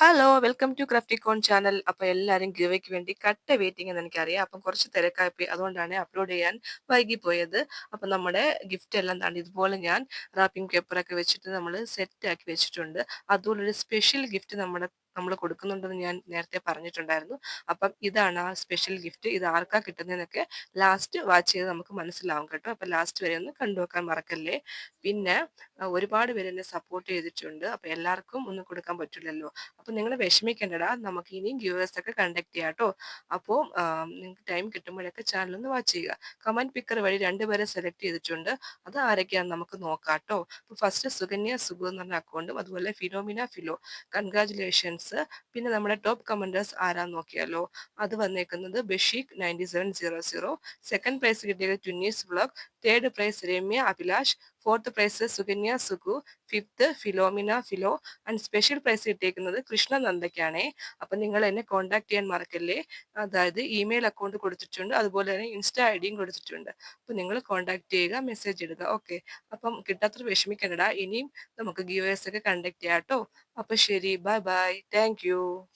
Hello, welcome to ക്രാഫ്റ്റിക്കോൺ channel. അപ്പോൾ എല്ലാവരും ഗിവയ്ക്ക് വേണ്ടി കട്ട വെയിറ്റിംഗ് എന്ന് എനിക്കറിയാം. അപ്പം കുറച്ച് തിരക്കായിപ്പോയി. അതുകൊണ്ടാണ് അപ്ലോഡ് ചെയ്യാൻ വൈകിപ്പോയത്. അപ്പം നമ്മുടെ ഗിഫ്റ്റ് എല്ലാം ദാണ്ട് ഇതുപോലെ ഞാൻ റാപ്പിംഗ് പേപ്പറൊക്കെ വെച്ചിട്ട് നമ്മൾ സെറ്റാക്കി വെച്ചിട്ടുണ്ട്. അതുപോലെ ഒരു സ്പെഷ്യൽ ഗിഫ്റ്റ് നമ്മൾ കൊടുക്കുന്നുണ്ടെന്ന് ഞാൻ നേരത്തെ പറഞ്ഞിട്ടുണ്ടായിരുന്നു. അപ്പം ഇതാണ് ആ സ്പെഷ്യൽ ഗിഫ്റ്റ്. ഇത് ആർക്കാ കിട്ടുന്നതെന്നൊക്കെ ലാസ്റ്റ് വാച്ച് ചെയ്ത് നമുക്ക് മനസ്സിലാവും കേട്ടോ. അപ്പം ലാസ്റ്റ് വരെ ഒന്ന് കണ്ടുവെക്കാൻ മറക്കല്ലേ. പിന്നെ ഒരുപാട് പേര് എന്നെ സപ്പോർട്ട് ചെയ്തിട്ടുണ്ട്. അപ്പം എല്ലാവർക്കും ഒന്നും കൊടുക്കാൻ പറ്റില്ലല്ലോ. അപ്പൊ നിങ്ങൾ വിഷമിക്കേണ്ടടാ, നമുക്ക് ഇനിയും ഗിവേഴ്സ് ഒക്കെ കണ്ടക്ട് ചെയ്യാം കേട്ടോ. അപ്പോൾ നിങ്ങൾക്ക് ടൈം കിട്ടുമ്പോഴൊക്കെ ചാനൽ ഒന്ന് വാച്ച് ചെയ്യുക. കമന്റ് പിക്കർ വഴി രണ്ടുപേരെ സെലക്ട് ചെയ്തിട്ടുണ്ട്. അത് ആരൊക്കെയാണെന്ന് നമുക്ക് നോക്കാം കേട്ടോ. അപ്പോൾ ഫസ്റ്റ് സുകന്യ സുഗു എന്ന് പറഞ്ഞ അക്കൗണ്ടും അതുപോലെ ഫിലോമിന ഫിലോ, കൺഗ്രാജുലേഷൻസ്. പിന്നെ നമ്മുടെ ടോപ്പ് കമന്റേഴ്സ് ആരാന്ന് നോക്കിയാലോ. അത് വന്നേക്കുന്നത് ബഷീഖ് 9700, സെക്കൻഡ് പ്രൈസ് കിട്ടിയത് twinnies vlog, third prize Ramya Abhilash, fourth prize Sukanya Sugu, fifth Philomina Philo and special prize കിട്ടിയേക്കുന്നത് കൃഷ്ണനന്ദയ്ക്കാണേ. അപ്പം നിങ്ങൾ എന്നെ കോൺടാക്ട് ചെയ്യാൻ മറക്കല്ലേ. അതായത് ഇമെയിൽ അക്കൗണ്ട് കൊടുത്തിട്ടുണ്ട്, അതുപോലെ തന്നെ ഇൻസ്റ്റാ ഐ ഡിയും കൊടുത്തിട്ടുണ്ട്. അപ്പം നിങ്ങൾ കോൺടാക്ട് ചെയ്യുക, മെസ്സേജ് ഇടുക. ഓക്കെ, അപ്പം കിട്ടാത്ര വിഷമിക്കണ്ടടാ, ഇനിയും നമുക്ക് ഗിവേഴ്സ് ഒക്കെ കണ്ടക്ട് ചെയ്യാം കേട്ടോ. അപ്പം ശരി, ബൈ ബൈ, താങ്ക് യു.